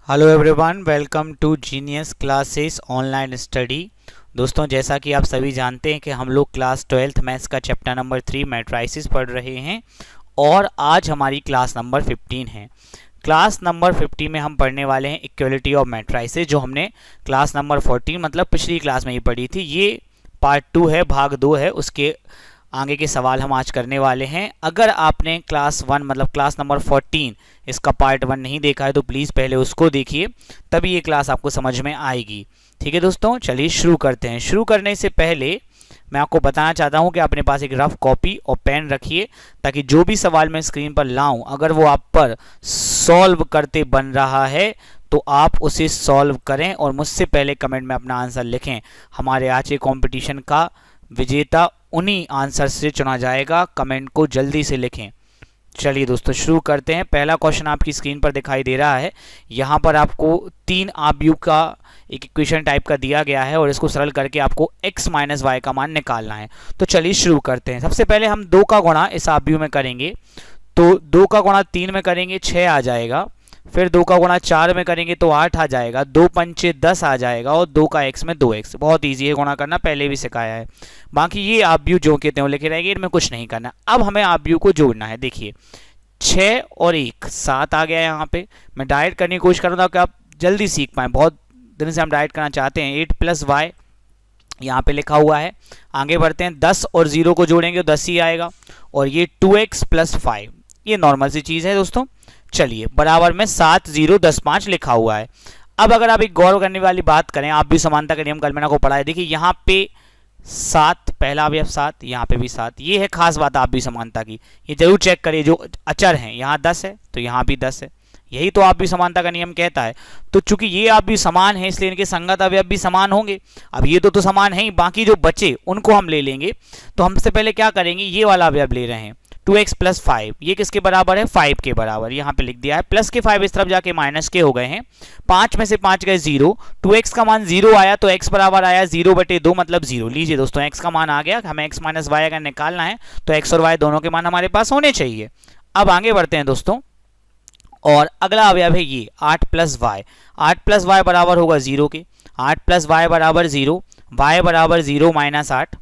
Hello everyone, welcome to genius classes online study. दोस्तों, जैसा कि आप सभी जानते हैं कि हम लोग क्लास 12th मैथ्स का चैप्टर नंबर 3 मैट्राइसिस पढ़ रहे हैं और आज हमारी क्लास नंबर 15 है। क्लास नंबर 15 में हम पढ़ने वाले हैं इक्वलिटी ऑफ मैट्राइसिस, जो हमने क्लास नंबर 14 मतलब पिछली क्लास में ही पढ़ी थी। ये पार्ट 2 है, भाग 2 है। उसके आगे के सवाल हम आज करने वाले हैं। अगर आपने क्लास 1 मतलब क्लास नंबर 14 इसका पार्ट 1 नहीं देखा है तो प्लीज़ पहले उसको देखिए, तभी ये क्लास आपको समझ में आएगी। ठीक है दोस्तों, चलिए शुरू करते हैं। शुरू करने से पहले मैं आपको बताना चाहता हूं कि अपने पास एक रफ कॉपी और पेन रखिए, ताकि जो भी सवाल मैं स्क्रीन पर लाऊं अगर वो आप पर सॉल्व करते बन रहा है तो आप उसे सॉल्व करें और मुझसे पहले कमेंट में अपना आंसर लिखें। हमारे आज के कॉम्पिटिशन का विजेता उन्हीं आंसर से चुना जाएगा। कमेंट को जल्दी से लिखें। चलिए दोस्तों शुरू करते हैं। पहला क्वेश्चन आपकी स्क्रीन पर दिखाई दे रहा है। यहाँ पर आपको 3 आव्यूह का एक इक्वेशन टाइप का दिया गया है और इसको सरल करके आपको x माइनस वाई का मान निकालना है। तो चलिए शुरू करते हैं। सबसे पहले हम 2 का गुणा इस आव्यूह में करेंगे, तो 2 का गुणा 3 में करेंगे 6 आ जाएगा। फिर 2 का गुणा 4 में करेंगे तो 8 आ जाएगा। 2 पंचे 10 आ जाएगा और 2 का x में 2x। बहुत ईजी है गुणा करना, पहले भी सिखाया है। बाकी ये आव्यूह जो कहते हैं लिखे रहेंगे, इनमें कुछ नहीं करना। अब हमें आव्यूह को जोड़ना है। देखिए 6 और 1 7 आ गया। यहाँ पे मैं डायरेक्ट करने की कोशिश कर रहा था कि आप जल्दी सीख पाएँ। बहुत दिन से हम डायरेक्ट करना चाहते हैं। 8 प्लस वाई यहाँ पे लिखा हुआ है। आगे बढ़ते हैं। 10 और 0 को जोड़ेंगे तो 10 ही आएगा। और ये 2x प्लस 5, ये नॉर्मल सी चीज़ है दोस्तों। चलिए बराबर में 7 0 10 5 लिखा हुआ है। अब अगर आप एक गौर करने वाली बात करें, आप भी समानता का नियम कल मैंने को पढ़ा है। देखिए यहाँ पे 7, पहला अवयव 7, यहाँ पे भी 7। ये है खास बात आप भी समानता की। ये जरूर चेक करिए, जो अचर हैं यहाँ 10 है तो यहाँ भी 10 है। यही तो आप भी समानता का नियम कहता है। तो चूंकि ये आप भी समान है इसलिए इनके संगत अवयव भी समान होंगे। अब ये तो समान है ही, बाकी जो बचे उनको हम ले लेंगे। तो हम सबसे पहले क्या करेंगे, ये वाला अवयव ले रहे हैं 2x प्लस 5। ये किसके बराबर है? 5 के बराबर। यहाँ पे लिख दिया है। प्लस के 5 इस तरफ जाके माइनस के हो गए हैं। 5 में से 5 गए 0। 2x का मान 0 आया तो x बराबर आया 0/2 मतलब 0। लीजिए दोस्तों x का मान आ गया। हमें x माइनस वाई अगर निकालना है तो x और y दोनों के मान हमारे पास होने चाहिए। अब आगे बढ़ते हैं दोस्तों, और अगला अवयव है ये 8 प्लस वाई। 8 प्लस वाई बराबर होगा 0 के। 8 प्लस वाई बराबर 0, y बराबर 0 माइनस 8,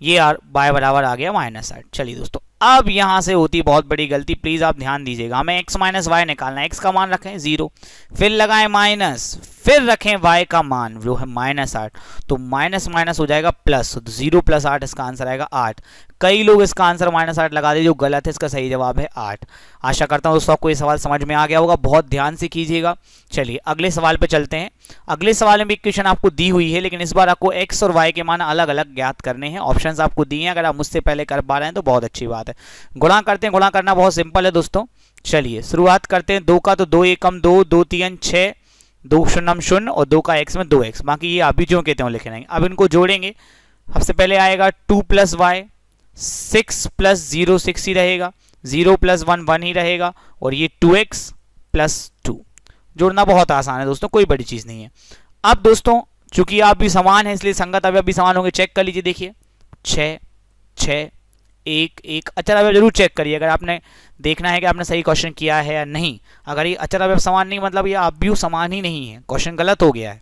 ये y बराबर आ गया माइनस 8। चलिए दोस्तों, अब यहां से होती बहुत बड़ी गलती, प्लीज आप ध्यान दीजिएगा। हमें x माइनस वाई निकालना है। x का मान रखें 0, फिर लगाएं माइनस, फिर रखें y का मान जो है माइनस 8। तो माइनस माइनस हो जाएगा प्लस, तो 0 प्लस 8 इसका आंसर आएगा 8। कई लोग इसका आंसर माइनस 8 लगा दे, जो गलत है। इसका सही जवाब है 8। आशा करता हूं दोस्तों आपको ये सवाल समझ में आ गया होगा। बहुत ध्यान से कीजिएगा। चलिए अगले सवाल पे चलते हैं। अगले सवाल में भी इक्वेशन आपको दी हुई है, लेकिन इस बार आपको x और y के मान अलग अलग ज्ञात करने हैं। ऑप्शंस आपको दिए हैं, अगर आप मुझसे पहले कर पा रहे हैं तो बहुत अच्छी बात है। गुणा करते हैं। गुणा करना बहुत सिंपल है दोस्तों। चलिए शुरुआत करते हैं। 2 का तो 2 एकम 2, 2 3 6, 2 शून्यम 0 और 2 का x में 2x। बाकी ये अभी जो कहते हैं लिखे रहेंगे। अब इनको जोड़ेंगे। सबसे पहले आएगा 2 प्लस वाई, 6 प्लस 0 6 ही रहेगा, 0 प्लस 1 1 ही रहेगा, और ये 2x प्लस 2। जोड़ना बहुत आसान है दोस्तों, कोई बड़ी चीज़ नहीं है। अब दोस्तों चूंकि आप भी समान है इसलिए संगत अवयव भी समान होंगे। चेक कर लीजिए। देखिए 6 6 1 1। अचर अवयव जरूर चेक करिए, अगर आपने देखना है कि आपने सही क्वेश्चन किया है या नहीं। अगर ये अचर अवयव समान नहीं मतलब ये आव्यूह समान ही नहीं है, क्वेश्चन गलत हो गया है।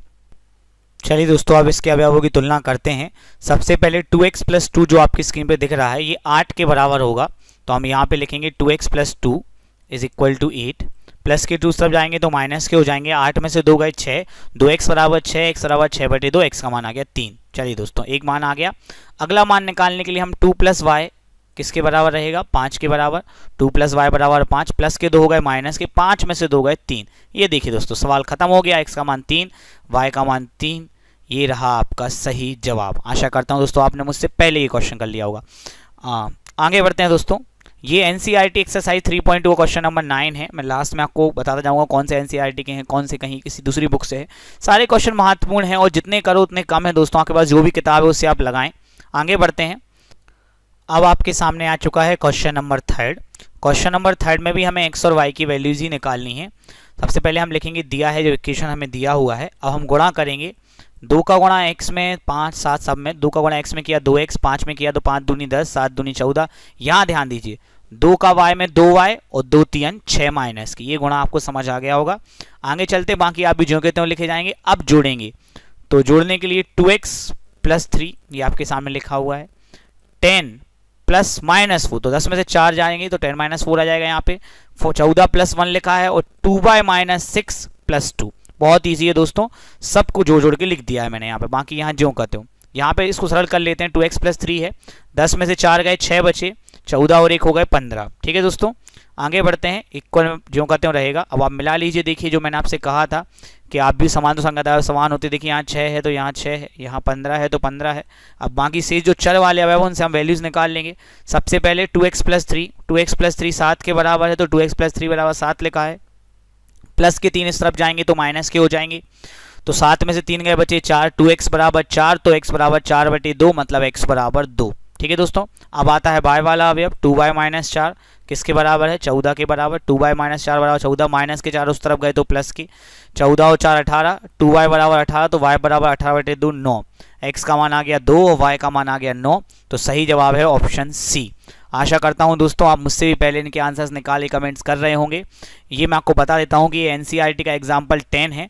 चलिए दोस्तों, अब इसके अवयवों की तुलना करते हैं। सबसे पहले 2x प्लस 2 जो आपकी स्क्रीन पे दिख रहा है ये 8 के बराबर होगा, तो हम यहाँ पे लिखेंगे 2x plus 2 is equal to 8। Plus के 2 सब जाएंगे तो माइनस के हो जाएंगे। 8 में से 2 गए 6, 2x बराबर 6, x बराबर 6/2, x का मान आ गया 3। चलिए दोस्तों एक मान आ गया। अगला मान निकालने के लिए हम 2 प्लस वाई किसके बराबर रहेगा? 5 के बराबर। 2 प्लस वाई बराबर 5, प्लस के 2 हो गए माइनस के, 5 में से 2 गए 3। ये देखिए दोस्तों सवाल खत्म हो गया। x का मान 3, y का मान 3। ये रहा आपका सही जवाब। आशा करता हूँ दोस्तों आपने मुझसे पहले ये क्वेश्चन कर लिया होगा। आगे बढ़ते हैं दोस्तों। ये एनसीईआरटी एक्सरसाइज 3.2 क्वेश्चन नंबर 9 है। मैं लास्ट में आपको बताता जाऊंगा कौन से एनसीईआरटी के हैं, कौन से कहीं किसी दूसरी बुक से है। सारे क्वेश्चन महत्वपूर्ण हैं और जितने करो उतने कम है दोस्तों। आपके पास जो भी किताब है उससे आप लगाएं। आगे बढ़ते हैं। अब आपके सामने आ चुका है क्वेश्चन नंबर 3। क्वेश्चन नंबर 3 में भी हमें x और y की वैल्यूज ही निकालनी है। सबसे पहले हम लिखेंगे दिया है, जो इक्वेशन हमें दिया हुआ है। अब हम गुणा करेंगे। 2 का गुणा x में 5 7 सब में, 2 का गुणा x में किया 2x, 5 में किया तो 5 दूनी 10, 7 दूनी 14। यहाँ ध्यान दीजिए 2 का y में 2y और 2 3 6 माइनस की, ये गुणा आपको समझ आ गया होगा। आगे चलते, बाकी आप भी जो कहते हो लिखे जाएंगे। अब जोड़ेंगे, तो जोड़ने के लिए 2x प्लस 3 ये आपके सामने लिखा हुआ है, 10 प्लस माइनस 4, तो 10 में से 4 जाएंगे तो 10 माइनस 4 आ जाएगा यहाँ पे। 14 प्लस 1 लिखा है और 2y माइनस 6 प्लस 2। बहुत ईजी है दोस्तों, सबको जोड़ जोड़ के लिख दिया है मैंने यहाँ पे। बाकी यहाँ जो कहते हो यहाँ पे इसको सरल कर लेते हैं। 2x प्लस 3 है, 10 में से 4 गए 6 बचे, 14 और 1 हो गए 15। ठीक है दोस्तों, आगे बढ़ते हैं। इक्वल जो कहते हो रहेगा। अब आप मिला लीजिए, देखिए जो मैंने आपसे कहा था कि आप भी समान तो संगत समान होते। देखिए यहाँ 6 है तो यहाँ 6 है, यहाँ 15 है तो 15 है। अब बाकी से जो चर वाले अवयव उनसे हम वैल्यूज़ निकाल लेंगे। सबसे पहले 2x प्लस 3, 2x प्लस 3 7 के बराबर है, तो 2x प्लस 3 बराबर 7 लिखा है। प्लस के 3 इस तरफ जाएंगे तो माइनस के हो जाएंगे, तो 7 में से 3 गए बचे 4, 2x बराबर 4, तो x बराबर 4/2 मतलब x बराबर 2। ठीक है दोस्तों, अब आता है y वाला अवयव। 2y माइनस 4 किसके बराबर है, 14 के बराबर। 2y माइनस 4 बराबर 14, माइनस के 4 उस तरफ गए तो प्लस के, 14 और 4 18, 2y बराबर 18, तो y बराबर 18/2 9। x का मान आ गया 2 और y का मान आ गया 9, तो सही जवाब है ऑप्शन सी। आशा करता हूं दोस्तों आप मुझसे भी पहले इनके आंसर्स निकाले कमेंट्स कर रहे होंगे। ये मैं आपको बता देता हूं कि ये NCERT का एग्जाम्पल 10 है।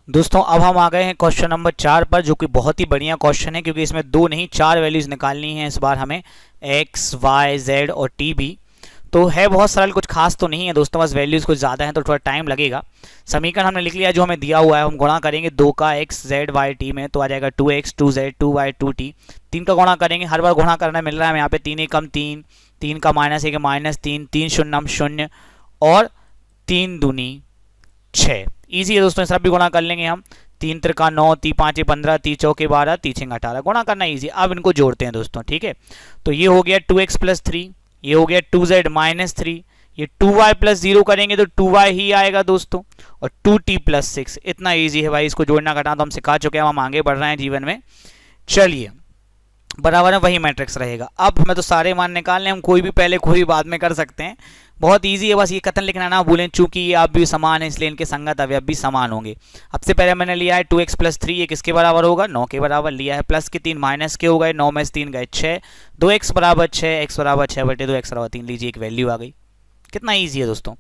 दोस्तों अब हम आ गए हैं क्वेश्चन नंबर 4 पर, जो कि बहुत ही बढ़िया क्वेश्चन है, क्योंकि इसमें 2 नहीं 4 वैल्यूज निकालनी है इस बार हमें, x, y, z और t भी। तो है बहुत सरल, कुछ खास तो नहीं है दोस्तों, बस वैल्यूज़ कुछ ज़्यादा हैं तो थोड़ा टाइम लगेगा। समीकरण हमने लिख लिया जो हमें दिया हुआ है, हम गुणा करेंगे 2 का x, z, y, t में, तो आ जाएगा 2x, 2z, 2y, 2t। 3 का गुणा करेंगे, हर बार गुणा करना मिल रहा है हमें यहाँ पे। 3 एकम 3, 3 का माइनस 1 माइनस 3, 3 शून्यम 0 और 3 दूनी 6। ईजी है दोस्तों, इस तरफ भी गुणा कर लेंगे हम। 3 त्रिका 9, 3 5 15, 3 चौके 12, 3 6 18, गुणा करना ईजी। अब इनको जोड़ते हैं दोस्तों। ठीक है, तो ये हो गया 2x प्लस 3, ये हो गया 2z माइनस 3, ये 2y प्लस 0 करेंगे तो 2y ही आएगा दोस्तों, और 2t प्लस 6। इतना ईजी है भाई, इसको जोड़ना घटाना तो हम सिखा चुके हैं, हम आगे बढ़ रहे हैं जीवन में। चलिए, बराबर है वही मैट्रिक्स रहेगा। अब हमें तो सारे मान निकालने, हम कोई भी पहले कोई भी बाद में कर सकते हैं, बहुत इजी है। बस ये कथन लिखना ना भूलें, चूंकि ये आप भी समान है इसलिए इनके संगत अवयव भी समान होंगे। सबसे पहले मैंने लिया है 2x प्लस 3, ये किसके बराबर होगा, 9 के बराबर लिया है। प्लस के 3 माइनस के हो गए, 9 में से 3 गए 6, 2x बराबर 6, x बराबर 6/2, x बराबर 3, लीजिए एक वैल्यू आ गई। कितना ईजी है दोस्तों।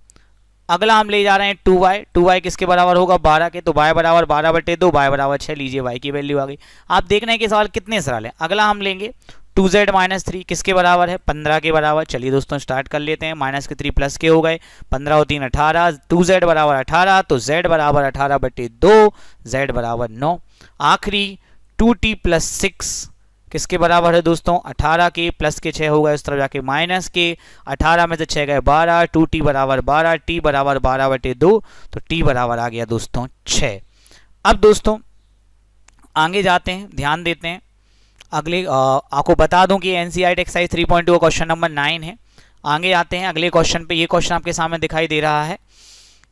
अगला हम ले जा रहे हैं 2y, 2y किसके बराबर होगा, 12 के, तो y बराबर 12/2, y बराबर 6, लीजिए y की वैल्यू आ गई। आप देख रहे हैं कि सवाल कितने सरल है। अगला हम लेंगे 2z माइनस 3 किसके बराबर है, 15 के बराबर। चलिए दोस्तों स्टार्ट कर लेते हैं। माइनस के 3 प्लस के हो गए, 15 और 3 18, 2z बराबर 18, तो z बराबर 18/2, z बराबर 9। आखिरी 2t प्लस 6 किसके बराबर है दोस्तों, 18 के, प्लस के 6 हो गए उस तरफ जाके माइनस के, 18 में से 6 गए 12, 2t बराबर 12, t बराबर 12/2, तो t बराबर आ गया दोस्तों 6। अब दोस्तों आगे जाते हैं, ध्यान देते हैं। अगले आपको बता दूं कि NCERT एक्सरसाइज 3.2 का क्वेश्चन नंबर 9 है। आगे आते हैं अगले क्वेश्चन पे। ये क्वेश्चन आपके सामने दिखाई दे रहा है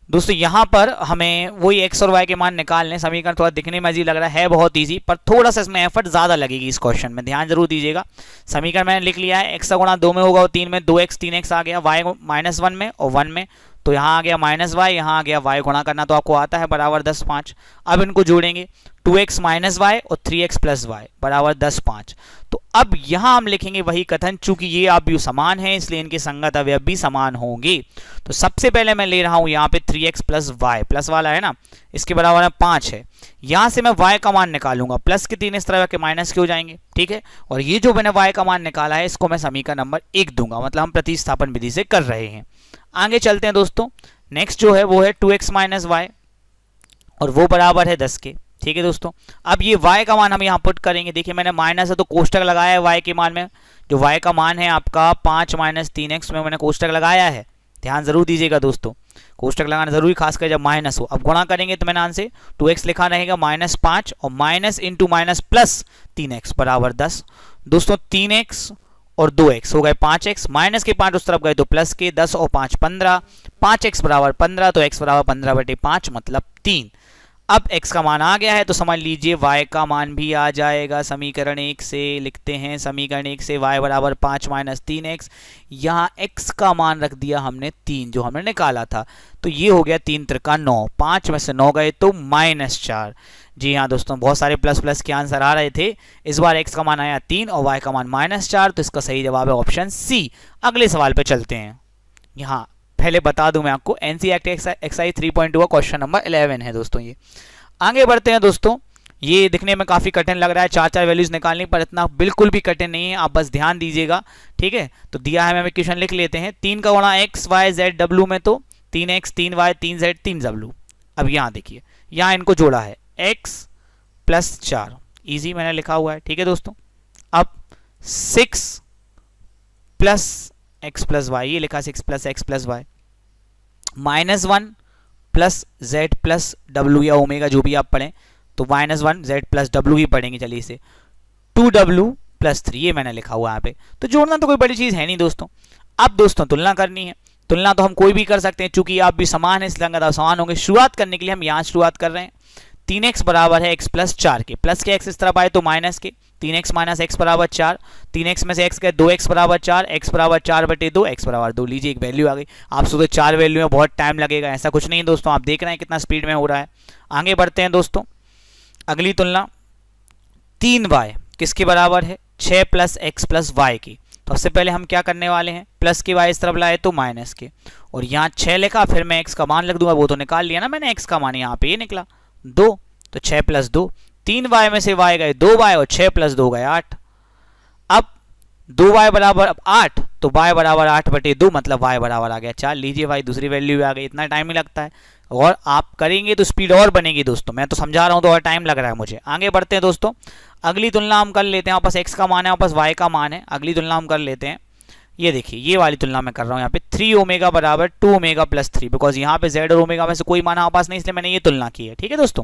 दोस्तों। यहाँ पर हमें वही x और y के मान निकालने। समीकरण थोड़ा दिखने में अजीब लग रहा है बहुत इजी, पर थोड़ा सा इसमें एफर्ट ज़्यादा लगेगी इस क्वेश्चन में, ध्यान जरूर दीजिएगा। समीकरण मैंने लिख लिया है, x का गुणा 2 में होगा और 3 में, 2x 3x आ गया, y -1 में और 1 में, तो यहाँ आ गया -y, यहाँ आ गया y, गुणा करना तो आपको आता है, बराबर 10 5। अब इनको जोड़ेंगे, 2x माइनस y और 3x प्लस y बराबर 10 5। तो अब यहाँ हम लिखेंगे वही कथन, चूंकि ये आप भी समान हैं इसलिए इनके संगत अवयव भी समान होंगे। तो सबसे पहले मैं ले रहा हूँ यहाँ पे 3x प्लस y, प्लस वाला है ना, इसके बराबर में 5 है। यहाँ से मैं y का मान निकालूंगा, प्लस के 3 इस तरह के माइनस के हो जाएंगे। ठीक है, और ये जो मैंने y का मान निकाला है इसको मैं समीकरण नंबर 1 दूंगा, मतलब हम प्रतिस्थापन विधि से कर रहे हैं। आगे चलते हैं दोस्तों। नेक्स्ट जो है वो है 2x माइनस y और वो बराबर है 10 के। ठीक है दोस्तों, अब ये y का मान हम यहाँ पुट करेंगे। देखिए मैंने माइनस है तो कोष्टक लगाया है y के मान में, जो y का मान है आपका 5 माइनस 3x में मैंने कोष्टक लगाया है, ध्यान जरूर दीजिएगा दोस्तों, कोष्टक लगाना जरूरी, खासकर जब माइनस हो। अब गुणा करेंगे तो मैंने आंसर 2x लिखा रहेगा -5 और minus into minus plus 3x बराबर 10। दोस्तों 3x और 2x हो गए 5x, माइनस के 5 उस तरफ गए तो प्लस के, 10 और 5 15, 5x बराबर 15, तो x बराबर 15/5 मतलब 3। अब x का मान आ गया है तो समझ लीजिए y का मान भी आ जाएगा। समीकरण 1 से लिखते हैं, समीकरण 1 से y बराबर 5 माइनस 3x। यहाँ x का मान रख दिया हमने 3 जो हमने निकाला था, तो ये हो गया 3 त्रिका 9, 5 में से 9 गए तो -4। जी हाँ दोस्तों, बहुत सारे प्लस प्लस के आंसर आ रहे थे। इस बार x का मान आया 3 और y का मान -4, तो इसका सही जवाब है ऑप्शन सी। अगले सवाल पे चलते हैं। यहाँ पहले बता दूं मैं आपको, एनसीईआरटी एक्सरसाइज 3.2 का क्वेश्चन नंबर 11 है दोस्तों। ये आगे बढ़ते हैं दोस्तों। ये दिखने में काफ़ी कठिन लग रहा है, 4 वैल्यूज निकालनी, पर इतना बिल्कुल भी कठिन नहीं है, आप बस ध्यान दीजिएगा, ठीक है। तो दिया है, हम इक्वेशन लिख लेते हैं। 3 का गुणा x y z w में तो 3x 3y 3z 3w। अब यहाँ देखिए, यहाँ इनको जोड़ा है x + 4, ईजी मैंने लिखा हुआ है, ठीक है दोस्तों। अब 6 + x + y, ये लिखा 6 + x + y, -1 + z + w या ओमेगा जो भी आप पढ़ें, तो -1 z + w ही पढ़ेंगे। चलिए इसे 2w + 3, ये मैंने लिखा हुआ है यहाँ पे। तो जोड़ना तो कोई बड़ी चीज़ है नहीं दोस्तों। अब दोस्तों तुलना करनी है। तुलना तो हम कोई भी कर सकते हैं, चूंकि आप भी समान है इसलिए अंगत समान होंगे। शुरुआत करने के लिए हम यहाँ शुरुआत कर रहे हैं। 3x बराबर है x + 4 के, प्लस के x इस तरफ आए तो माइनस के, 3x - x = 4, 3x में से x गए 2x = 4, x = 4/2, x = 2। लीजिए एक वैल्यू आ गई। आप सोचो 4 वैल्यू में बहुत टाइम लगेगा, ऐसा कुछ नहीं दोस्तों, आप देख रहे हैं कितना स्पीड में हो रहा है। आगे बढ़ते हैं दोस्तों। अगली तुलना 3y किसके बराबर है, 6 + x + y की। तो सबसे पहले हम क्या करने वाले हैं, प्लस के y इस तरफ लाए तो माइनस के, और यहाँ 6 लिखा, फिर मैं x का मान लिख दूंगा, वो तो निकाल लिया ना मैंने, x का मान यहाँ पे ये निकला 2, तो 6 + 2, 3y में से y गए 2y और 6 + 2 गए 8। अब 2y बराबर 8, तो y बराबर 8/2, मतलब y बराबर आ गया 4। लीजिए भाई दूसरी वैल्यू आ गई। इतना टाइम ही लगता है, और आप करेंगे तो स्पीड और बनेगी दोस्तों। मैं तो समझा रहा हूँ तो और टाइम लग रहा है मुझे। आगे बढ़ते हैं दोस्तों। अगली तुलना हम कर लेते हैं, वापस x का मान है, वापस y का मान है। अगली तुलना हम कर लेते हैं। ये देखिए, ये वाली तुलना मैं कर रहा हूँ यहाँ पे 3ω = 2ω + 3, बिकॉज यहाँ पे z और ओमेगा में से कोई मान हमारे पास नहीं, इसलिए मैंने ये तुलना की है, ठीक है दोस्तों।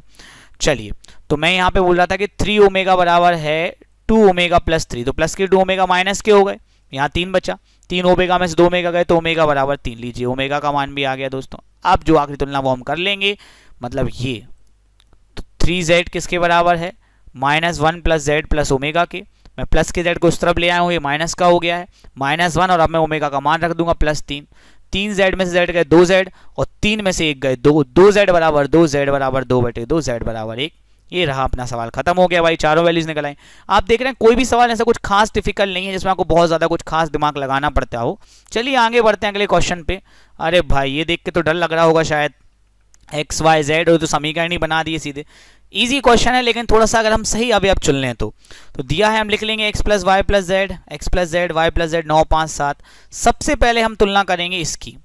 चलिए, तो मैं यहाँ पे बोल रहा था कि 3ω बराबर है 2ω + 3, तो प्लस के 2ω माइनस के हो गए, यहाँ 3 बचा, 3 ओमेगा में से 2 ओमेगा गए तो ओमेगा बराबर 3। लीजिए ओमेगा का मान भी आ गया दोस्तों। अब जो आखिरी तुलना वो हम कर लेंगे, मतलब ये, तो 3z किसके बराबर है, -1 + z + ओमेगा के। मैं प्लस के z को उस तरफ ले आया हूँ, ये माइनस का हो गया है, -1, और अब मैं ओमेगा का मान रख दूंगा +3। 3z में से z गए 2z, और 3 में से 1 गए 2, 2z बराबर 2, z बराबर 2/2, z बराबर 1। ये रहा अपना सवाल, खत्म हो गया भाई, चारों वैल्यूज निकल आए। आप देख रहे हैं कोई भी सवाल ऐसा कुछ खास डिफिकल्ट नहीं है जिसमें आपको बहुत ज़्यादा कुछ खास दिमाग लगाना पड़ता हो। चलिए आगे बढ़ते हैं अगले क्वेश्चन पे। अरे भाई ये देख के तो डर लग रहा होगा शायद, एक्स वाई जेड हो तो समीकरण ही बना दिए सीधे। इजी क्वेश्चन है, लेकिन थोड़ा सा अगर हम सही अभी अब चुन लें तो दिया है, हम लिख लेंगे x + y + z, x + z, y + z, 9, 5, 7। सबसे पहले हम तुलना करेंगे इसकी,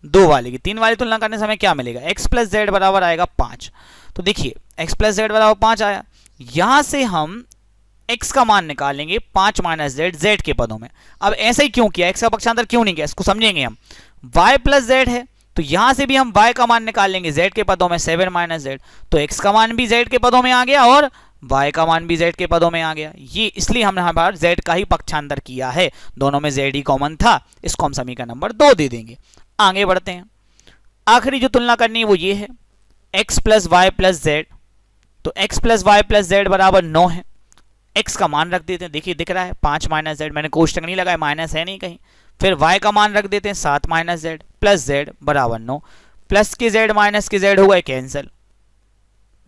2 वाले की। 3 वाली तुलना करने से हमें क्या मिलेगा, x + z बराबर आएगा 5। तो देखिए x + z बराबर 5 आया, यहां से हम x का मान निकालेंगे 5 - z, z के पदों में। अब ऐसे ही क्यों किया, x का पक्षांतर क्यों नहीं किया, इसको समझेंगे हम। y + z है तो यहां से भी हम y का मान निकाल लेंगे z के पदों में, 7 - z, तो x का मान भी z के पदों में आ गया और y का मान भी z के पदों में आ गया। ये इसलिए हमने यहाँ पर z का ही पक्षांतर किया है, दोनों में z ही कॉमन था। इसको हम समीकरण नंबर 2 दे देंगे। आगे बढ़ते हैं, आखिरी जो तुलना करनी है वो ये है, x + y + z। तो x + y + z बराबर 9 है। x का मान रख देते हैं, देखिए दिख रहा है 5 - z, मैंने कोष्टक नहीं लगाया, माइनस है नहीं कहीं। फिर y का मान रख देते हैं 7 - z + z बराबर 9। प्लस के z माइनस के z हो गए कैंसिल,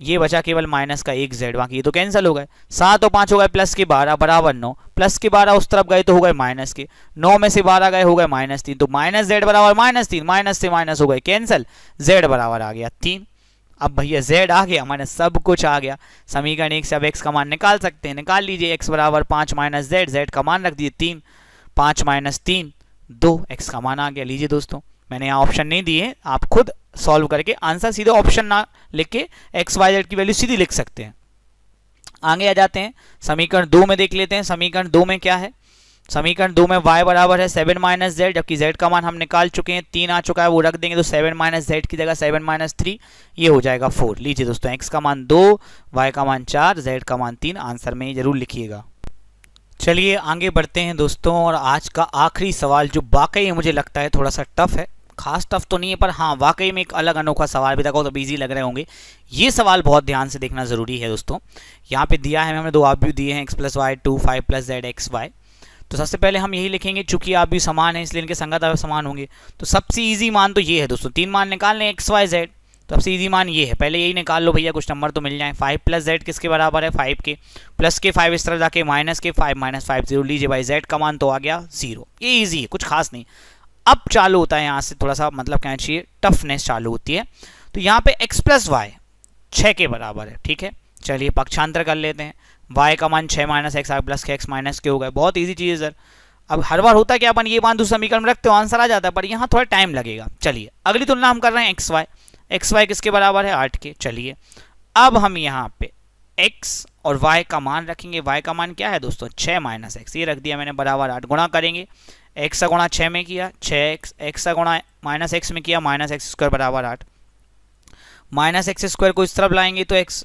ये बचा केवल माइनस का एक z, बाकी ये तो कैंसिल हो गए। 7 और 5 हो गए प्लस के 12 बराबर 9, प्लस के 12 उस तरफ गए तो हो गए माइनस के, 9 में से 12 गए हो गए -3, तो -z बराबर -3, माइनस से माइनस हो गए कैंसिल, z बराबर आ गया 3। अब भैया z आ गया, हमारे सब कुछ आ गया। समीकरण 1 से अब x का मान निकाल सकते हैं, निकाल लीजिए। x बराबर 5 - z, z का मान रख दिए 3, 5 - 3 2, x का मान आ गया। लीजिए दोस्तों, मैंने यहाँ ऑप्शन नहीं दिए, आप खुद सॉल्व करके आंसर सीधे ऑप्शन ना लिख के x y z की वैल्यू सीधी लिख सकते हैं। आगे आ जाते हैं, समीकरण 2 में देख लेते हैं। समीकरण 2 में क्या है, समीकरण 2 में y बराबर है 7 - z, जबकि z का मान हम निकाल चुके हैं, 3 आ चुका है, वो रख देंगे, तो 7 - z की जगह 7 - 3, ये हो जाएगा 4। लीजिए दोस्तों, x का मान 2, y का मान 4, z का मान 3, आंसर में जरूर लिखिएगा। चलिए आगे बढ़ते हैं दोस्तों, और आज का आखिरी सवाल जो वाकई मुझे लगता है थोड़ा सा टफ है, खास टफ तो नहीं है, पर हाँ वाकई में एक अलग अनोखा सवाल भी था, तो इजी लग रहे होंगे। ये सवाल बहुत ध्यान से देखना ज़रूरी है दोस्तों। यहाँ पे दिया है, हमें दो आप भी दिए हैं, x plus y 2 5 plus z x y. तो सबसे पहले हम यही लिखेंगे, चूंकि आप भी समान है इसलिए इनके संगत आप समान होंगे। तो सबसे ईजी मान तो ये है दोस्तों, 3 मान निकाल लें एक्स वाई जेड। तो सबसे ईजी मान ये है, पहले यही निकाल लो भैया, कुछ नंबर तो मिल जाए। 5 प्लस जेड किसके बराबर है, 5 के, प्लस के 5 इस तरफ जाके माइनस के 5 माइनस 5 0, लीजिए भाई जेड का मान तो आ गया 0। ये ईजी है, कुछ खास नहीं। अब चालू होता है यहाँ से थोड़ा सा, मतलब कहना चाहिए टफनेस चालू होती है। तो यहाँ पे x प्लस वाई 6 के बराबर है, ठीक है। चलिए पक्षांतर कर लेते हैं, y का मान 6 माइनस एक्स प्लस के एक्स माइनस के हो गए। बहुत ईजी चीज़ है सर। अब हर बार होता है कि अपन ये मान दूसरे समीकरण में रखते हो आंसर आ जाता है, पर यहाँ थोड़ा टाइम लगेगा। चलिए अगली तुलना हम कर रहे हैं एक्स वाई किसके बराबर है, 8 के। चलिए अब हम यहाँ पे x और y का मान रखेंगे। y का मान क्या है दोस्तों, 6 माइनस एक्स, ये रख दिया मैंने, बराबर 8। गुणा करेंगे, x का गुणा 6 में किया 6x, x का गुणा माइनस एक्स में किया माइनस एक्स स्क्वायर बराबर 8। माइनस एक्स स्क्वायर को इस तरफ लाएंगे तो एक्स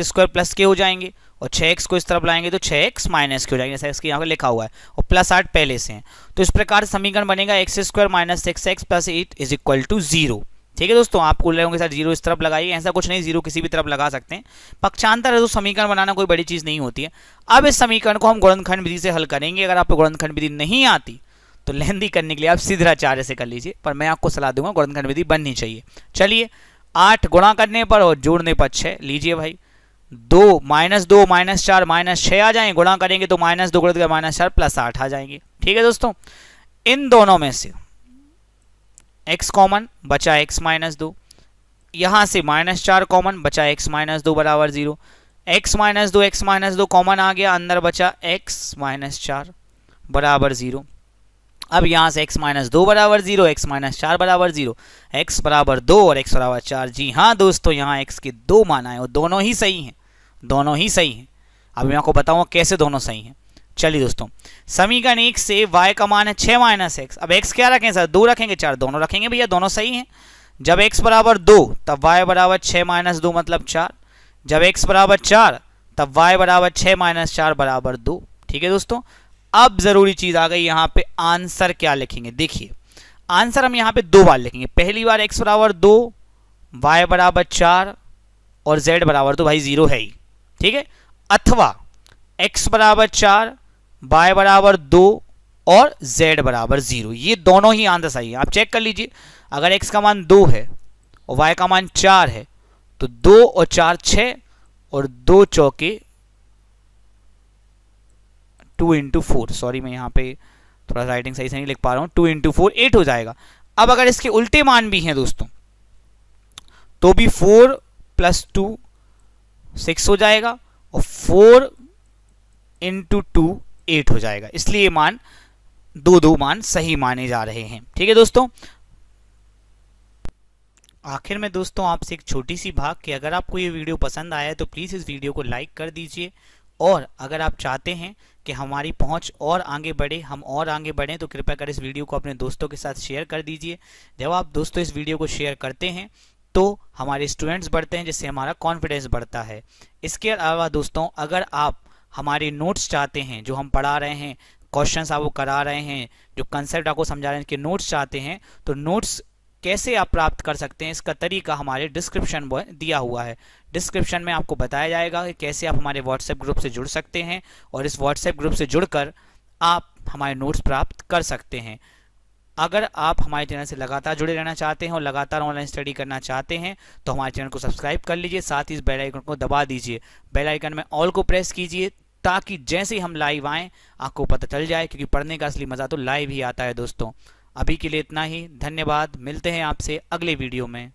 स्क्वायर प्लस के हो जाएंगे, और 6x को इस तरफ लाएंगे तो 6x माइनस के हो जाएंगे, जैसे इसके यहाँ पे लिखा हुआ है, और प्लस 8 पहले से हैं। तो इस प्रकार समीकरण बनेगा x square minus 6x plus 8 is equal to 0। ठीक है दोस्तों, आप बोल रहे होंगे सर 0 इस तरफ लगाइए, ऐसा कुछ नहीं, 0 किसी भी तरफ लगा सकते हैं। पक्षांतर है तो समीकरण बनाना कोई बड़ी चीज़ नहीं होती है। अब इस समीकरण को हम गुणनखंड विधि से हल करेंगे। अगर आपको गुणनखंड विधि नहीं आती तो लेंदी करने के लिए आप सीधाचार्य से कर लीजिए, पर मैं आपको सलाह दूंगा गुणनखंड विधि बननी चाहिए। चलिए 8 गुणा करने पर और जोड़ने पर 6, लीजिए भाई 2 माइनस 4 माइनस 6 आ जाएंगे, गुणा करेंगे तो माइनस 2 गुणित माइनस 4 प्लस 8 आ जाएंगे। ठीक है दोस्तों, इन दोनों में से x कॉमन बचा x माइनस 2, यहाँ से माइनस 4 कॉमन बचा x माइनस 2 बराबर 0। x माइनस 2 कॉमन आ गया, अंदर बचा x माइनस 4 बराबर 0। अब यहाँ से x माइनस 2 बराबर 0, x माइनस 4 बराबर 0, x बराबर 2 और x बराबर 4। जी हाँ दोस्तों, यहाँ x के 2 मान आए और दोनों ही सही हैं, दोनों ही सही हैं। अब मैं आपको बताऊँगा कैसे दोनों सही हैं। चलिए दोस्तों, समीकरण 1 से y का मान है 6 माइनस एक्स। अब x क्या रखें सर, 2 रखेंगे 4, दोनों रखेंगे भैया, दोनों सही हैं। जब x बराबर 2 तब y बराबर 6 माइनस 2 मतलब 4। जब x बराबर 4 तब y बराबर 6 माइनस 4 बराबर 2। ठीक है दोस्तों, अब जरूरी चीज आ गई, यहाँ पे आंसर क्या लिखेंगे। देखिए आंसर हम यहाँ पे 2 बार लिखेंगे। पहली बार x बराबर 2, y बराबर 4 और z बराबर तो भाई 0 है ही, ठीक है। अथवा x बराबर 4, y बराबर 2 और z बराबर 0, ये दोनों ही आंसर सही है। आप चेक कर लीजिए, अगर x का मान 2 है और y का मान 4 है तो 2 और 4 6 और 2 चौके 2 इंटू 4, सॉरी मैं यहाँ पे थोड़ा राइटिंग सही से नहीं लिख पा रहा हूँ, 2 इंटू 4 8 हो जाएगा। अब अगर इसके उल्टे मान भी हैं दोस्तों तो भी 4 प्लस 2 6 हो जाएगा और 4 इंटू 2 8 हो जाएगा, इसलिए मान दो मान सही माने जा रहे हैं। ठीक है दोस्तों, आखिर में दोस्तों आपसे एक छोटी सी बात कि अगर आपको ये वीडियो पसंद आया है तो प्लीज़ इस वीडियो को लाइक कर दीजिए, और अगर आप चाहते हैं कि हमारी पहुंच और आगे बढ़े, हम और आगे बढ़ें, तो कृपया कर इस वीडियो को अपने दोस्तों के साथ शेयर कर दीजिए। जब आप दोस्तों इस वीडियो को शेयर करते हैं तो हमारे स्टूडेंट्स बढ़ते हैं, जिससे हमारा कॉन्फिडेंस बढ़ता है। इसके अलावा दोस्तों, अगर आप हमारे नोट्स चाहते हैं, जो हम पढ़ा रहे हैं, क्वेश्चंस आपको करा रहे हैं, जो कंसेप्ट आपको समझा रहे हैं, कि नोट्स चाहते हैं, तो नोट्स कैसे आप प्राप्त कर सकते हैं, इसका तरीका हमारे डिस्क्रिप्शन में दिया हुआ है। डिस्क्रिप्शन में आपको बताया जाएगा कि कैसे आप हमारे व्हाट्सएप ग्रुप से जुड़ सकते हैं, और इस व्हाट्सएप ग्रुप से जुड़कर आप हमारे नोट्स प्राप्त कर सकते हैं। अगर आप हमारे चैनल से लगातार जुड़े रहना चाहते हैं और लगातार ऑनलाइन स्टडी करना चाहते हैं तो हमारे चैनल को सब्सक्राइब कर लीजिए, साथ ही इस बेल आइकन को दबा दीजिए। बेल आइकन में ऑल को प्रेस कीजिए, ताकि जैसे ही हम लाइव आएँ आपको पता चल जाए, क्योंकि पढ़ने का असली मज़ा तो लाइव ही आता है दोस्तों। अभी के लिए इतना ही, धन्यवाद। मिलते हैं आपसे अगले वीडियो में।